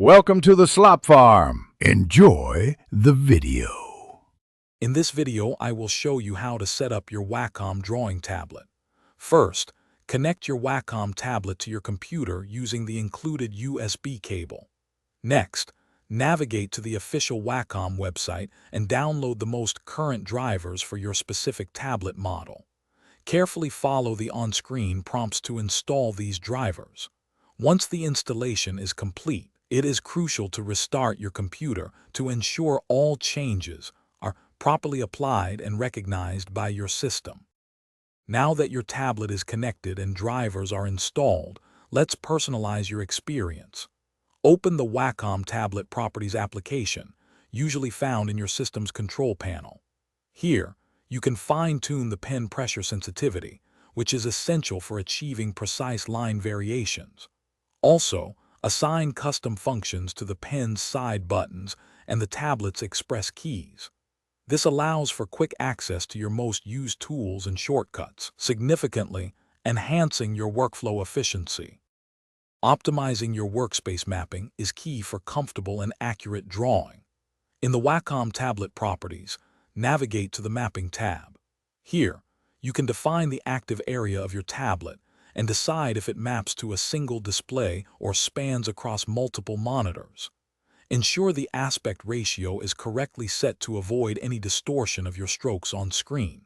Welcome to the Slop Farm. Enjoy the video. In this video, I will show you how to set up your Wacom drawing tablet. First, connect your Wacom tablet to your computer using the included USB cable. Next, navigate to the official Wacom website and download the most current drivers for your specific tablet model. Carefully follow the on-screen prompts to install these drivers. Once the installation is complete, it is crucial to restart your computer to ensure all changes are properly applied and recognized by your system. Now that your tablet is connected and drivers are installed, let's personalize your experience. Open the Wacom Tablet Properties application, usually found in your system's control panel. Here, you can fine-tune the pen pressure sensitivity, which is essential for achieving precise line variations. Also, assign custom functions to the pen's side buttons and the tablet's express keys. This allows for quick access to your most used tools and shortcuts, significantly enhancing your workflow efficiency. Optimizing your workspace mapping is key for comfortable and accurate drawing. In the Wacom Tablet Properties, navigate to the Mapping tab. Here, you can define the active area of your tablet and decide if it maps to a single display or spans across multiple monitors. Ensure the aspect ratio is correctly set to avoid any distortion of your strokes on screen.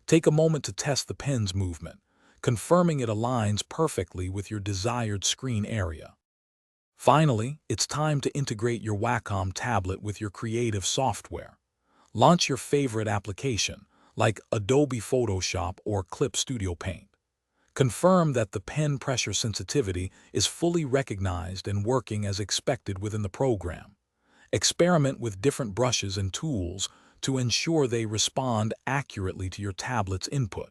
Take a moment to test the pen's movement, confirming it aligns perfectly with your desired screen area. Finally, it's time to integrate your Wacom tablet with your creative software. Launch your favorite application, like Adobe Photoshop or Clip Studio Paint. Confirm that the pen pressure sensitivity is fully recognized and working as expected within the program. Experiment with different brushes and tools to ensure they respond accurately to your tablet's input.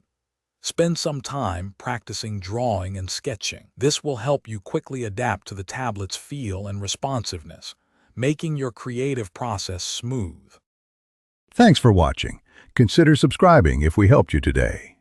Spend some time practicing drawing and sketching. This will help you quickly adapt to the tablet's feel and responsiveness, making your creative process smooth. Thanks for watching. Consider subscribing if we helped you today.